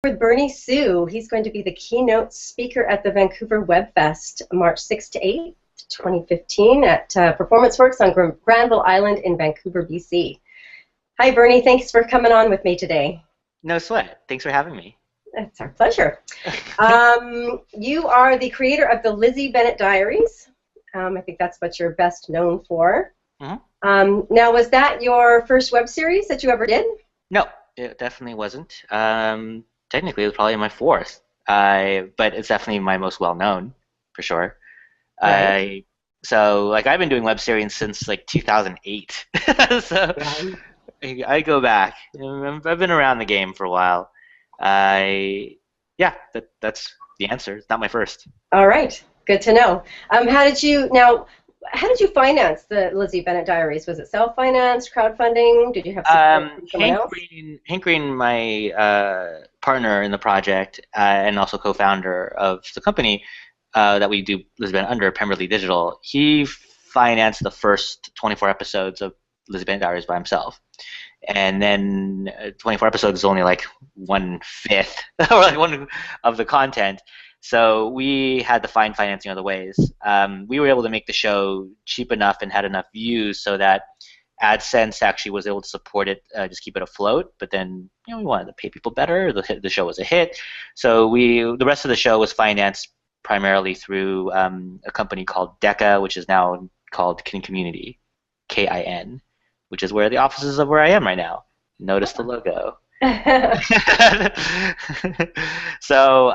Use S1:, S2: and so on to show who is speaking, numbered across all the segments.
S1: With Bernie Sue. He's going to be the keynote speaker at the Vancouver Web Fest, March 6th to 8th, 2015, at Performance Works on Granville Island in Vancouver, BC. Hi, Bernie. Thanks for coming on with me today.
S2: No sweat. Thanks for having me.
S1: It's our pleasure. You are the creator of the Lizzie Bennet Diaries. I think that's what you're best known for.
S2: Mm-hmm.
S1: Now, was that your first web series that you ever did?
S2: No, it definitely wasn't. Technically, it was probably my fourth, but it's definitely my most well-known, for sure.
S1: Right.
S2: So, like, I've been doing web series since, like, 2008. So, I go back. I've been around the game for a while. Yeah, that's the answer. It's not my first.
S1: All right. Good to know. How did you finance the Lizzie Bennet Diaries? Was it self-financed, crowdfunding? Did you have support from someone else?
S2: Hank Green, my partner in the project and also co-founder of the company that we do Lizzie Bennet under, Pemberley Digital, he financed the first 24 episodes of Lizzie Bennet Diaries by himself. And then 24 episodes is only like 1/5 or like one of the content. So we had to find financing other ways. We were able to make the show cheap enough and had enough views so that AdSense actually was able to support it, just keep it afloat. But then, we wanted to pay people better. The show was a hit, so the rest of the show was financed primarily through a company called Deca, which is now called Kin Community, KIN, which is where the offices of where I am right now. Notice the logo. So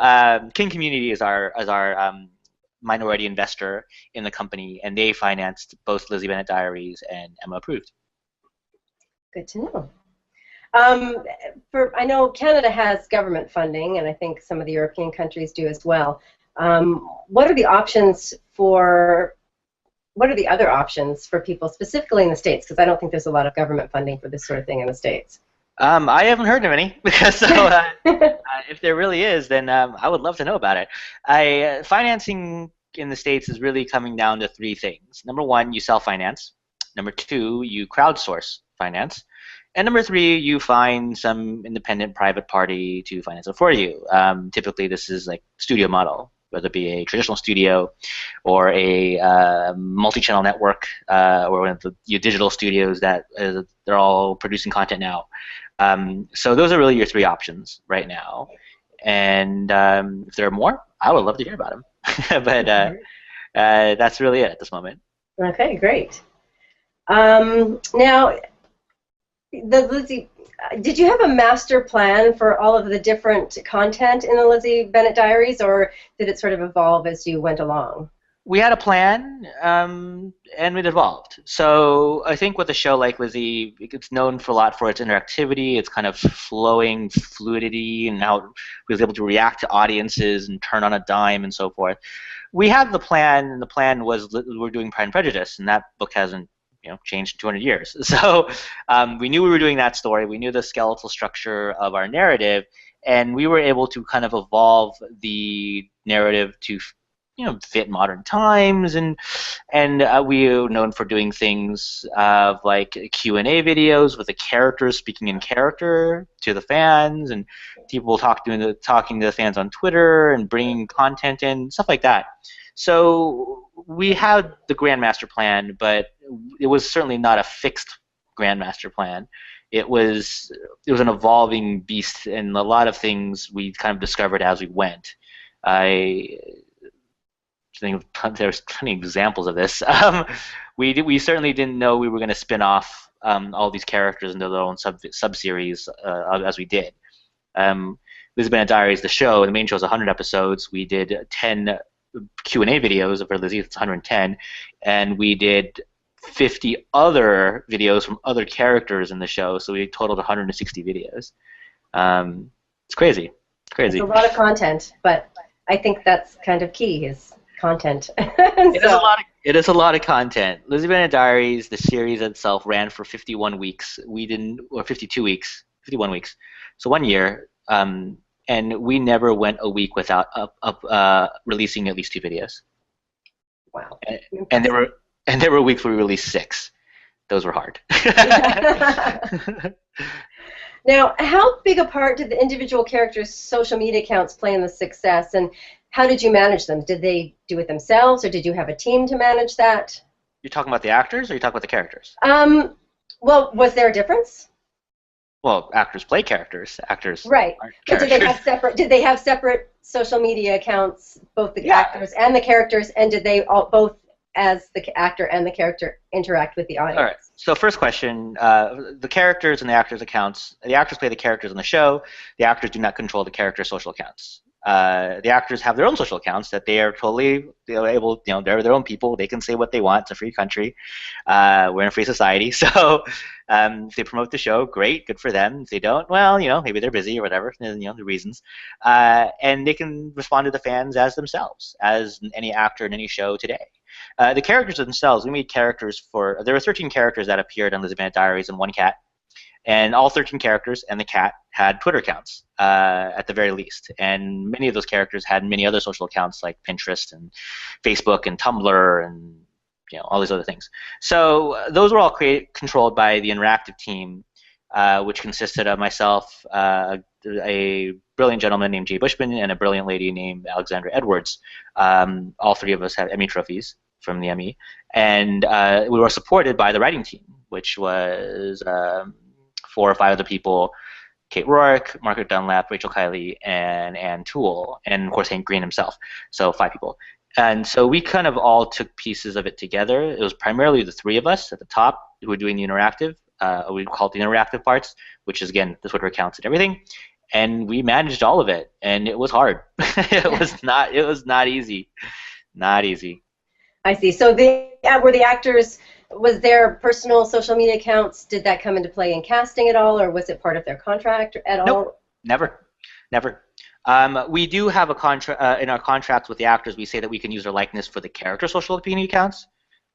S2: King Community is our minority investor in the company, and they financed both Lizzie Bennet Diaries and Emma Approved.
S1: Good to know. I know Canada has government funding, and I think some of the European countries do as well. What are the other options for people, specifically in the States? Because I don't think there's a lot of government funding for this sort of thing in the States.
S2: I haven't heard of any, because if there really is, then I would love to know about it. Financing in the States is really coming down to three things. Number one, you self-finance. Number two, you crowdsource finance. And number three, you find some independent private party to finance it for you. Typically, this is like studio model, whether it be a traditional studio or a multi-channel network or one of the digital studios that they're all producing content now. So those are really your three options right now. And if there are more, I would love to hear about them. But that's really it at this moment.
S1: Okay, great. Now, Lizzie, did you have a master plan for all of the different content in the Lizzie Bennet Diaries, or did it sort of evolve as you went along?
S2: We had a plan, and it evolved. So I think with a show like Lizzie, it's known for a lot for its interactivity, its kind of flowing fluidity, and how it was able to react to audiences and turn on a dime and so forth. We had the plan, and the plan was we're doing Pride and Prejudice, and that book hasn't changed in 200 years. So we knew we were doing that story. We knew the skeletal structure of our narrative, and we were able to kind of evolve the narrative to fit modern times, and we are known for doing things like Q&A videos with the characters speaking in character to the fans, and people talking to the fans on Twitter and bringing content in, stuff like that. So we had the Grand Master Plan, but it was certainly not a fixed Grand Master Plan. It was an evolving beast, and a lot of things we kind of discovered as we went. I think there's plenty of examples of this. We certainly didn't know we were going to spin off all these characters into their own sub-series as we did. Lizzie Bennet Diaries, the show, the main show is 100 episodes. We did 10 Q&A videos for Lizzie, it's 110, and we did 50 other videos from other characters in the show, so we totaled 160 videos. It's crazy. It's crazy.
S1: It's a lot of content, but I think that's kind of key, is content.
S2: It is a lot of content. Lizzie Bennet Diaries, the series itself, ran for 51 weeks. 52 weeks, 51 weeks. So 1 year. And we never went a week without releasing at least 2 videos.
S1: Wow.
S2: And there were weeks where we released 6. Those were hard.
S1: Now, how big a part did the individual characters' social media accounts play in the success, and how did you manage them? Did they do it themselves, or did you have a team to manage that?
S2: You're talking about the actors, or you're talking about the characters?
S1: Well, was there a difference?
S2: Well, actors play characters. Actors
S1: Right.
S2: aren't
S1: But
S2: characters.
S1: did they have separate social media accounts, both the
S2: Yeah.
S1: actors and the characters, and did they all, both as the actor and the character, interact with the audience?
S2: All right. So first question, the characters and the actors' accounts. The actors play the characters on the show. The actors do not control the characters' social accounts. The actors have their own social accounts that they are totally able. They're their own people. They can say what they want. It's a free country. We're in a free society. So if they promote the show, great, good for them. If they don't, well, maybe they're busy or whatever. The reasons. And they can respond to the fans as themselves, as any actor in any show today. The characters themselves, we made characters there were 13 characters that appeared on Lizzie Bennet Diaries and one cat. And all 13 characters and the cat had Twitter accounts at the very least. And many of those characters had many other social accounts like Pinterest and Facebook and Tumblr and all these other things. So those were all controlled by the interactive team, which consisted of myself, a brilliant gentleman named Jay Bushman, and a brilliant lady named Alexandra Edwards. All three of us have Emmy trophies from the Emmy. And we were supported by the writing team, which was 4 or 5 other people: Kate Rourke, Margaret Dunlap, Rachel Kiley, and Ann Toole, and of course Hank Green himself. So 5 people. And so we kind of all took pieces of it together. It was primarily the 3 of us at the top who were doing the interactive. We call it the interactive parts, which is, again, the Twitter accounts and everything. And we managed all of it, and it was hard. It was not easy. Not easy.
S1: I see. So were the actors, was their personal social media accounts, did that come into play in casting at all, or was it part of their contract at all?
S2: Nope, never. We do have a contract in our contracts with the actors. We say that we can use their likeness for the character social media accounts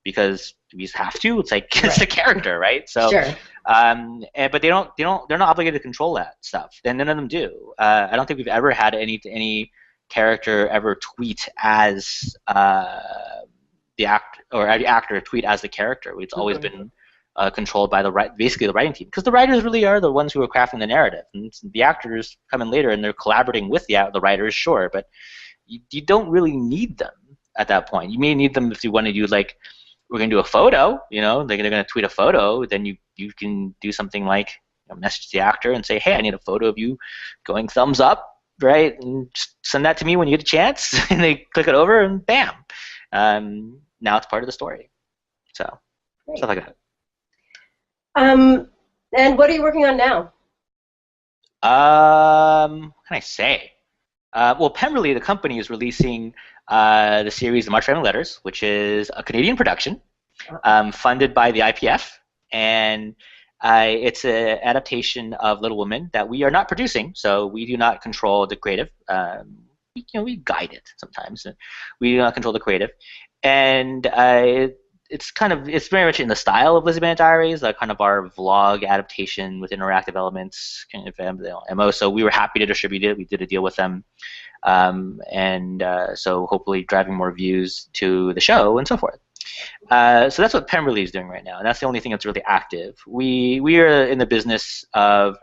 S2: because we just have to. It's like it's the character, right? So,
S1: sure.
S2: But they're not obligated to control that stuff. And none of them do. I don't think we've ever had any character ever tweet as the actor tweet as the character. It's always been controlled by basically the writing team, because the writers really are the ones who are crafting the narrative, and the actors come in later and they're collaborating with the writers, sure, but you don't really need them at that point. You may need them if you want to do, like, we're going to do a photo, they're going to tweet a photo, then you can do something like message the actor and say, hey, I need a photo of you going thumbs up, right, and just send that to me when you get a chance, and they click it over and bam, now it's part of the story. So
S1: great.
S2: Stuff like that.
S1: And what are you working on now?
S2: What can I say? Well, Pemberley, the company, is releasing the series The March Family Letters, which is a Canadian production funded by the IPF, and it's an adaptation of Little Women that we are not producing, so we do not control the creative. We guide it sometimes. We do not control the creative, and it's very much in the style of Lizzie Bennet Diaries, kind of our vlog adaptation with interactive elements, kind of MO. So we were happy to distribute it. We did a deal with them, and so hopefully driving more views to the show and so forth. So that's what Pemberley is doing right now, and that's the only thing that's really active. We are in the business of,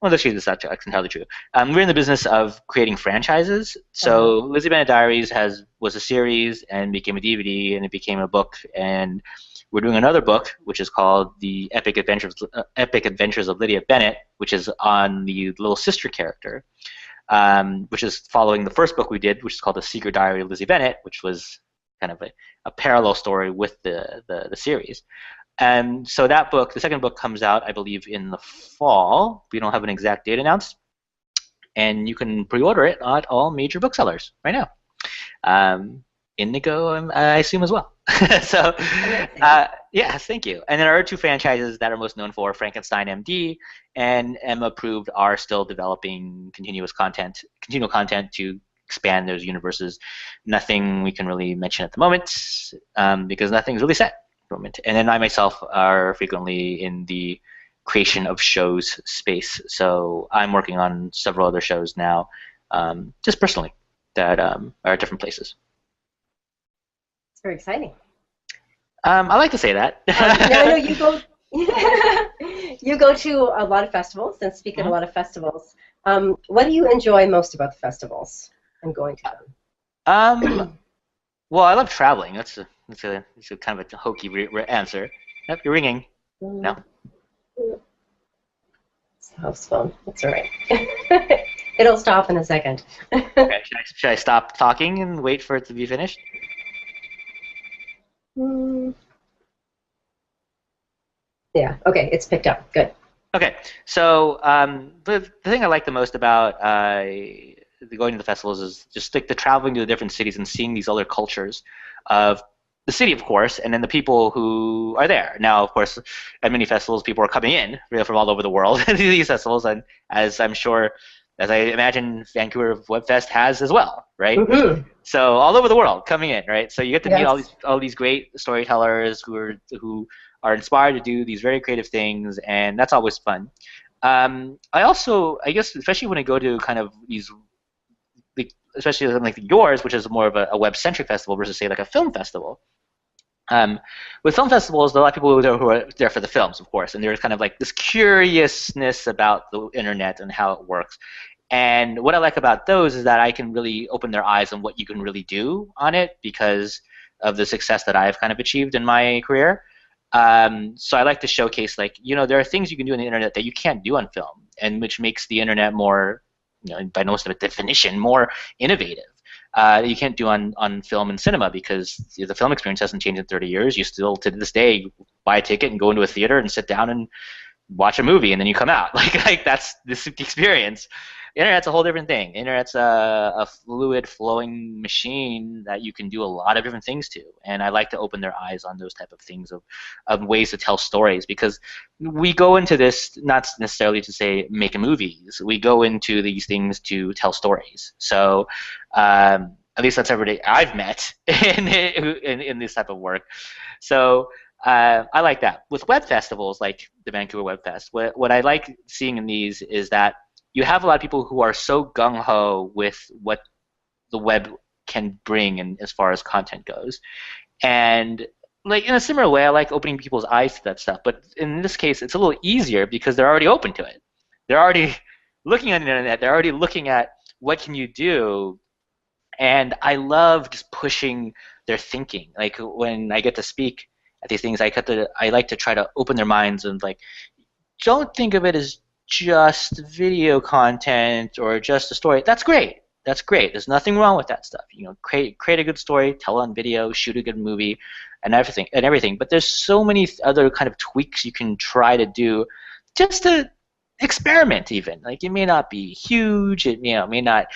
S2: well, actually, that's entirely true. We're in the business of creating franchises. So Lizzie Bennet Diaries was a series and became a DVD, and it became a book. And we're doing another book, which is called The Epic Adventures of Lydia Bennet, which is on the little sister character, which is following the first book we did, which is called The Secret Diary of Lizzie Bennet, which was kind of a parallel story with the series. And so that book, the second book, comes out, I believe, in the fall. We don't have an exact date announced. And you can pre-order it at all major booksellers right now. Indigo, I assume, as well. So, yes, thank you. And then our 2 franchises that are most known for, Frankenstein MD and Emma Approved, are still developing continual content to expand those universes. Nothing we can really mention at the moment because nothing's really set. And then I myself are frequently in the creation of shows space. So I'm working on several other shows now, just personally, that are at different places.
S1: It's very exciting.
S2: I like to say that.
S1: I know you You go to a lot of festivals and speak at a lot of festivals. What do you enjoy most about the festivals and going to
S2: Um,
S1: them?
S2: well, I love traveling. That's a kind of a hokey answer. Yep, you're ringing. No.
S1: It's the house phone. That's all right. It'll stop in a second.
S2: Okay. Should I stop talking and wait for it to be finished?
S1: Hmm. Yeah, okay, it's picked up. Good.
S2: Okay, so the thing I like the most about going to the festivals is just like the traveling to the different cities and seeing these other cultures of the city, of course, and then the people who are there. Now, of course, at many festivals, people are coming in really from all over the world to these festivals, and as I'm sure, as I imagine, Vancouver Web Fest has as well, right?
S1: Mm-hmm.
S2: So all over the world coming in, right? So you get to meet
S1: Yes.
S2: all these great storytellers who are inspired to do these very creative things, and that's always fun. I guess, especially when I go to kind of these, like, especially something like yours, which is more of a web-centric festival versus say like a film festival. Um, with film festivals, there are a lot of people who are there for the films, of course, and there's kind of like this curiousness about the internet and how it works. And what I like about those is that I can really open their eyes on what you can really do on it because of the success that I've kind of achieved in my career. So I like to showcase, like, there are things you can do on the internet that you can't do on film, and which makes the internet more, by no definition, more innovative. You can't do on film and cinema because the film experience hasn't changed in 30 years. You still, to this day, buy a ticket and go into a theater and sit down and watch a movie, and then you come out. Like that's this experience. Internet's a whole different thing. Internet's a fluid, flowing machine that you can do a lot of different things to. And I like to open their eyes on those type of things of ways to tell stories, because we go into this not necessarily to say make movies. We go into these things to tell stories. So at least that's everybody I've met in this type of work. So I like that. With web festivals like the Vancouver Web Fest, what I like seeing in these is that you have a lot of people who are so gung ho with what the web can bring in as far as content goes, and like in a similar way, I like opening people's eyes to that stuff. But in this case, it's a little easier because they're already open to it. They're already looking on the internet. They're already looking at what can you do, and I love just pushing their thinking. Like when I get to speak at these things, I like to try to open their minds and like, don't think of it as just video content or just a story. That's great. That's great. There's nothing wrong with that stuff. Create a good story, tell it on video, shoot a good movie, and everything. But there's so many other kind of tweaks you can try to do just to experiment even. Like it may not be huge, it may not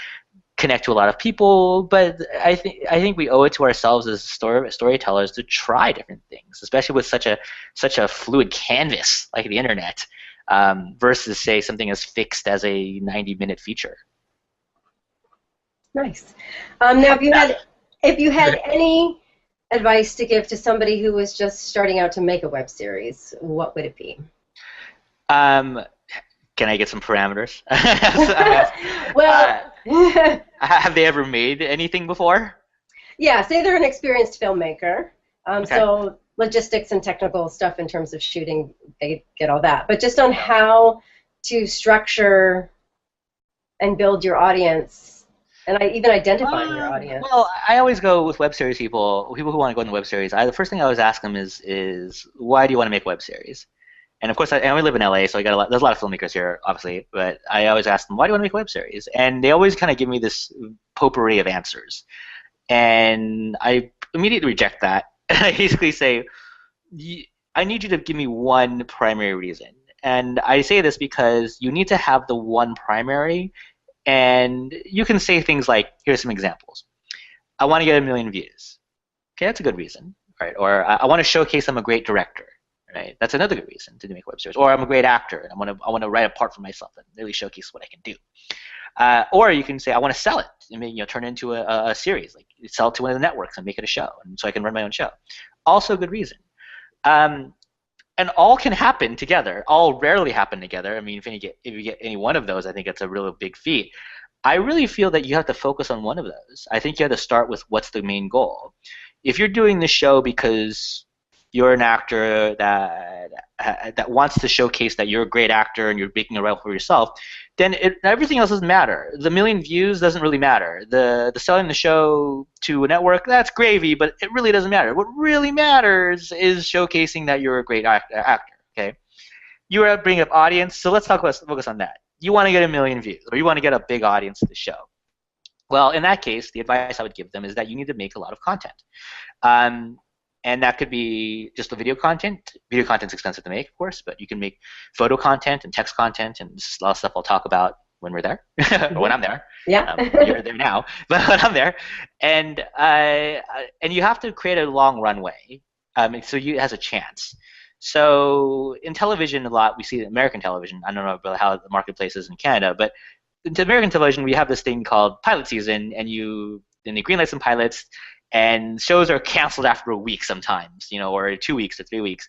S2: connect to a lot of people, but I think we owe it to ourselves as storytellers to try different things, especially with such a fluid canvas like the internet, versus say something as fixed as a 90-minute feature.
S1: Nice. Now, if you had any advice to give to somebody who was just starting out to make a web series, what would it be?
S2: Um, can I get some parameters?
S1: Well,
S2: Have they ever made anything before?
S1: yeah, say they're an experienced filmmaker.
S2: Okay.
S1: So logistics and technical stuff in terms of shooting, they get all that. But just on how to structure and build your audience, and even identifying your audience.
S2: Well, I always go with web series people who want to go into web series. The first thing I always ask them is why do you want to make a web series? And of course, I only live in LA, so there's a lot of filmmakers here, obviously. But I always ask them, why do you want to make a web series? And they always kind of give me this potpourri of answers, and I immediately reject that. And I basically say, I need you to give me one primary reason. And I say this because you need to have the one primary, and you can say things like, here's some examples. I want to get 1 million views. Okay, that's a good reason, right? Or I want to showcase I'm a great director, right? That's another good reason to make a web series. Or I'm a great actor, and I want to write a part for myself and really showcase what I can do. Or you can say, I want to sell it and turn it into a series, like sell it to one of the networks and make it a show, and so I can run my own show. Also a good reason. And all can happen together. All rarely happen together. I mean, if you get any one of those, I think it's a really big feat. I really feel that you have to focus on one of those. I think you have to start with what's the main goal. If you're doing the show because you're an actor that wants to showcase that you're a great actor and you're making a role for yourself, then everything else doesn't matter. The million views doesn't really matter. The selling the show to a network, that's gravy, but it really doesn't matter. What really matters is showcasing that you're a great actor. Okay, you are bringing up audience, so let's focus on that. You want to get a million views, or you want to get a big audience to the show. Well, in that case, the advice I would give them is that you need to make a lot of content. And that could be just the video content. Video content's expensive to make, of course, but you can make photo content and text content, and this is a lot of stuff I'll talk about when we're there, or when I'm there.
S1: Yeah.
S2: You're there now, but when I'm there. And you have to create a long runway, so it has a chance. So in television a lot, we see American television. I don't know about how the marketplace is in Canada, but in American television, we have this thing called pilot season, and they greenlight some pilots, and shows are canceled after a week sometimes, or 2 weeks or 3 weeks.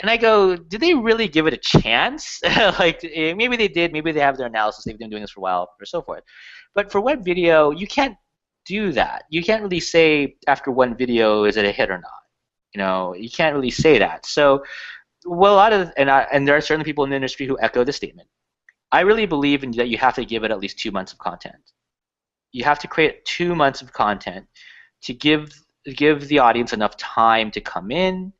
S2: And I go, did they really give it a chance? Like, maybe they did, maybe they have their analysis, they've been doing this for a while, or so forth. But for web video, you can't do that. You can't really say after one video, is it a hit or not? You can't really say that. So, well, and there are certain people in the industry who echo this statement. I really believe that you have to give it at least 2 months of content. You have to create 2 months of content to give the audience enough time to come in,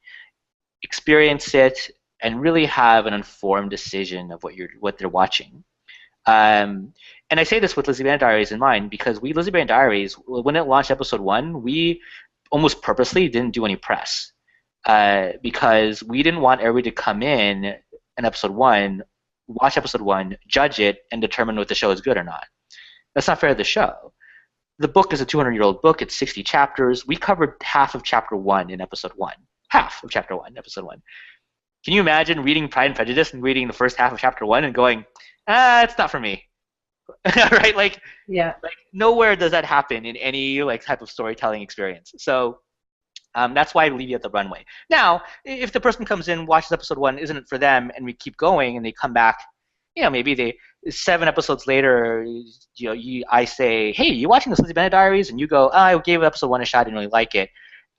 S2: experience it, and really have an informed decision of what they're watching. And I say this with Lizzie Bennet Diaries in mind because Lizzie Bennet Diaries, when it launched episode 1, we almost purposely didn't do any press because we didn't want everybody to come in episode 1, watch episode 1, judge it, and determine if the show is good or not. That's not fair to the show. The book is a 200-year-old book. It's 60 chapters. We covered half of chapter 1 in episode 1. Half of chapter 1 in episode 1. Can you imagine reading Pride and Prejudice and reading the first half of chapter 1 and going, it's not for me? Right? Like nowhere does that happen in any type of storytelling experience. So that's why I leave you at the runway. Now, if the person comes in, watches episode 1, isn't for them, and we keep going, and they come back, maybe 7 episodes later, I say, hey, you watching this Lizzie Bennet Diaries? And you go, I gave episode 1 a shot, I didn't really like it.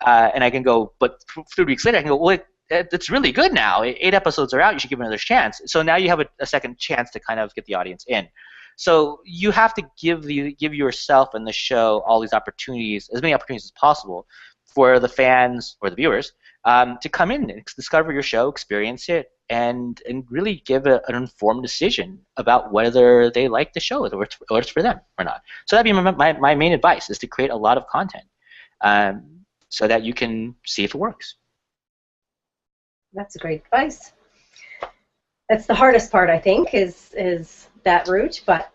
S2: And I can go, but 3 weeks later, I can go, well, it's really good now. 8 episodes are out, you should give it another chance. So now you have a second chance to kind of get the audience in. So you have to give yourself and the show all these opportunities, as many opportunities as possible, for the fans or the viewers to come in and discover your show, experience it, and really give an informed decision about whether they like the show or it's for them or not. So that'd be my main advice, is to create a lot of content so that you can see if it works.
S1: That's great advice. That's the hardest part, I think, is that route, but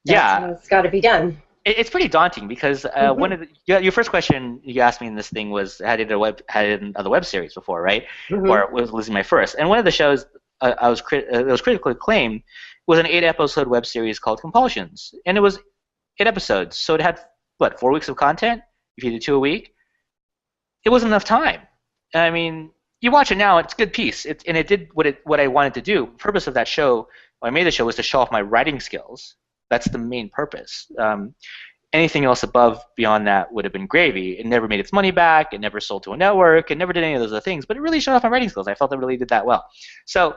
S1: it's got to be done.
S2: It's pretty daunting because one of your first question you asked me in this thing was had it a web series before, right? Or was Lizzie my first? And one of the shows that was critically acclaimed was an 8-episode web series called Compulsions, and it was 8 episodes. So it had 4 weeks of content. If you did 2 a week, it wasn't enough time. I mean, you watch it now; it's a good piece, and it did what I wanted to do. The purpose of that show, when I made the show, was to show off my writing skills. That's the main purpose. Anything else beyond that would have been gravy. It never made its money back. It never sold to a network. It never did any of those other things. But it really showed off my writing skills. I felt it really did that well. So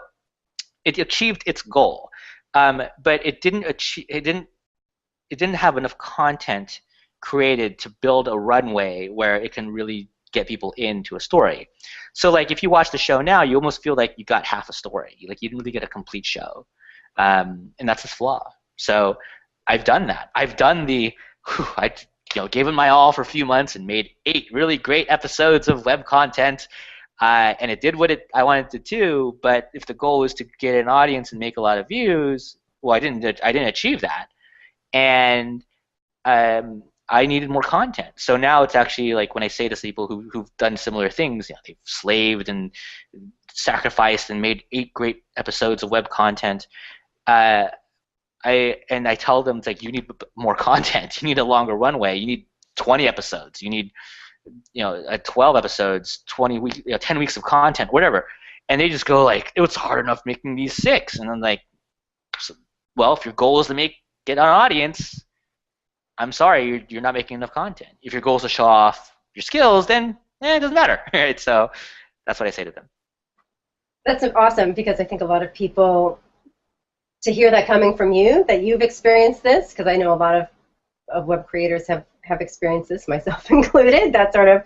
S2: it achieved its goal, but it didn't have enough content created to build a runway where it can really get people into a story. So if you watch the show now, you almost feel like you got half a story. You didn't really get a complete show, and that's its flaw. So I've done that. I've done I gave it my all for a few months and made 8 really great episodes of web content, and it did what I wanted to do. But if the goal was to get an audience and make a lot of views, well, I didn't achieve that, and I needed more content. So now it's actually when I say to people who've done similar things, they've slaved and sacrificed and made 8 great episodes of web content. I tell them you need more content. You need a longer runway. You need 20 episodes. You need 12 episodes, 20 weeks, 10 weeks of content, whatever. And they just go it was hard enough making these 6. And I'm well, if your goal is to get an audience, I'm sorry, you're not making enough content. If your goal is to show off your skills, then it doesn't matter, right? So that's what I say to them.
S1: That's awesome, because I think a lot of people, to hear that coming from you, that you've experienced this, because I know a lot of web creators have experienced this, myself included, that sort of,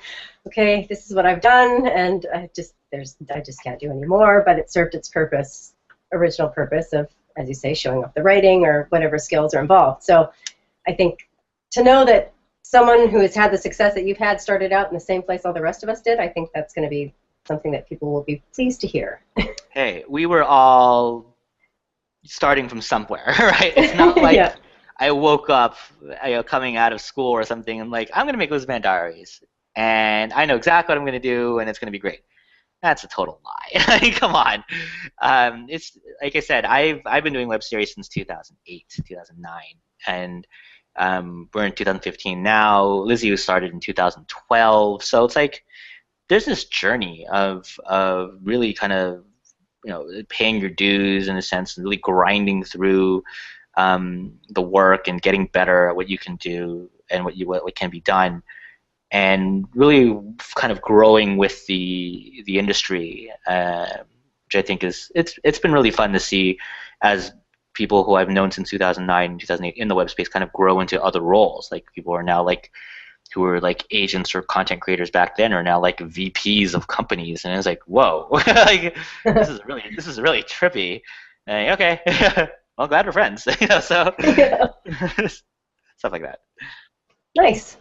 S1: okay, this is what I've done, and I just can't do any more, but it served its purpose, original purpose of, as you say, showing off the writing or whatever skills are involved. So I think to know that someone who has had the success that you've had started out in the same place all the rest of us did, I think that's going to be something that people will be pleased to hear.
S2: Hey, we were all starting from somewhere, right? It's not like
S1: Yeah.
S2: I woke up, coming out of school or something, and like, I'm going to make Lizzie Bennet Diaries, and I know exactly what I'm going to do, and it's going to be great. That's a total lie. I mean, come on. It's like I said, I've been doing web series since 2008, 2009, and we're in 2015 now. Lizzie was started in 2012, so it's like there's this journey of really kind of paying your dues in a sense, and really grinding through the work and getting better at what you can do and what can be done, and really kind of growing with the industry, which I think it's been really fun to see as people who I've known since 2009 and 2008 in the web space kind of grow into other roles. Like people are now like who were like agents or content creators back then are now like VPs of companies, and it's like, whoa, like this is really trippy. And, okay, well, glad we're friends, so
S1: Yeah.
S2: stuff like that.
S1: Nice.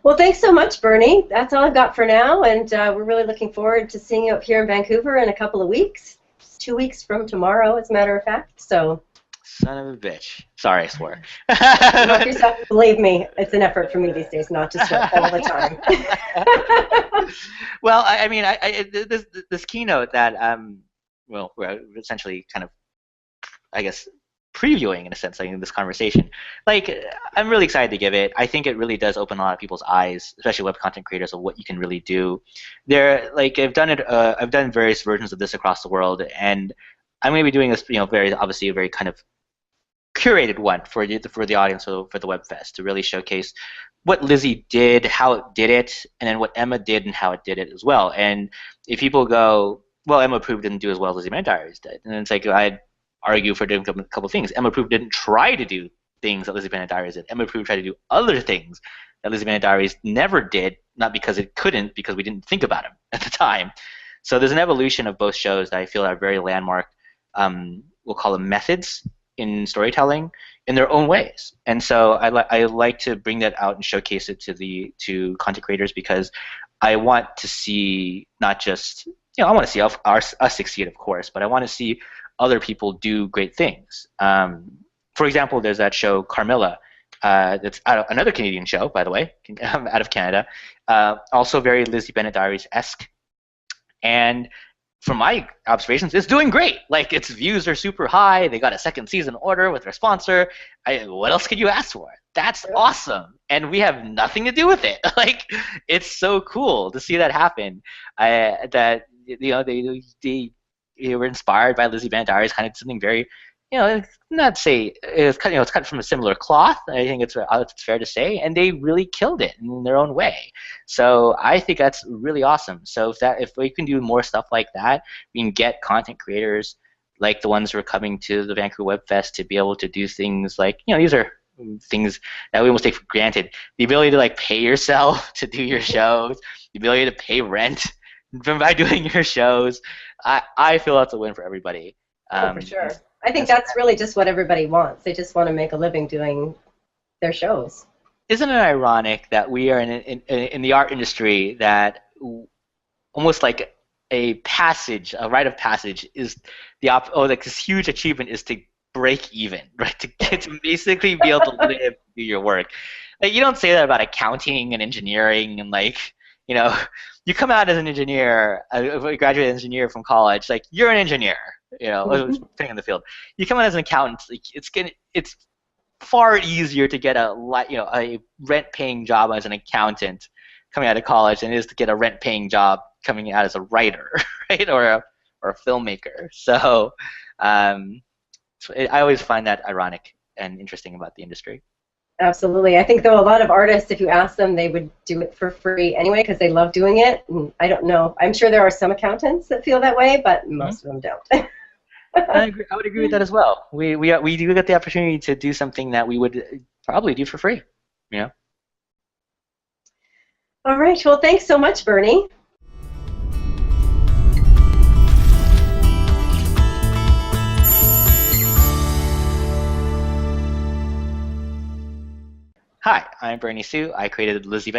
S1: Well, thanks so much, Bernie. That's all I've got for now, and we're really looking forward to seeing you up here in Vancouver in a couple of weeks. 2 weeks from tomorrow, as a matter of fact. So,
S2: Son of a bitch. Sorry, I swore.
S1: knock yourself. Believe me, it's an effort for me these days, not to swear all the time.
S2: Well, I mean, this keynote that well, we're essentially kind of, I guess, previewing in a sense, like in this conversation. Like, I'm really excited to give it. I think it really does open a lot of people's eyes, especially web content creators, of what you can really do. I've done it. I've done various versions of this across the world, and I'm going to be doing this, very obviously a very kind of curated one for the audience, so for the Web Fest, to really showcase what Lizzie did, how it did it, and then what Emma did and how it did it as well. And if people go, well, Emma Proof didn't do as well as Lizzie Bennet Diaries did, and it's like I'd argue for doing a couple of things. Emma Proof didn't try to do things that Lizzie Bennet Diaries did. Emma Proof tried to do other things that Lizzie Bennet Diaries never did, not because it couldn't, because we didn't think about them at the time. So there's an evolution of both shows that I feel are very landmark. We'll call them methods in storytelling in their own ways, and so I like to bring that out and showcase it to content creators, because I want to see not just I want to see us succeed, of course, but I want to see other people do great things. For example, there's that show Carmilla, that's another Canadian show, by the way, out of Canada, also very Lizzie Bennet Diaries-esque, and from my observations, it's doing great. Like, its views are super high. They got a second season order with their sponsor. What else could you ask for? That's awesome. And we have nothing to do with it. Like, it's so cool to see that happen. That they were inspired by Lizzie Bennet Diaries, kind of something very, not say it's kind of, it's cut from a similar cloth. I think it's fair to say, and they really killed it in their own way. So I think that's really awesome. So if we can do more stuff like that, we can get content creators like the ones who are coming to the Vancouver Web Fest to be able to do things like, these are things that we almost take for granted. The ability to like pay yourself to do your shows, the ability to pay rent by doing your shows. I feel that's a win for everybody.
S1: For sure. I think that's really just what everybody wants. They just want to make a living doing their shows.
S2: Isn't it ironic that we are in the art industry that almost like a rite of passage is like this huge achievement is to break even, right? To basically be able to live, do your work. Like, you don't say that about accounting and engineering and you come out as an engineer, a graduate engineer from college, like you're an engineer, depending on the field. You come out as an accountant, like it's far easier to get a rent-paying job as an accountant coming out of college than it is to get a rent-paying job coming out as a writer, right, or a filmmaker. So I always find that ironic and interesting about the industry.
S1: Absolutely. I think, though, a lot of artists, if you ask them, they would do it for free anyway because they love doing it. And I don't know. I'm sure there are some accountants that feel that way, but most of them don't.
S2: I would agree with that as well. We do get the opportunity to do something that we would probably do for free. You know.
S1: All right. Well, thanks so much, Bernie.
S2: Hi, I'm Bernie Sue. I created Lizzie Bennet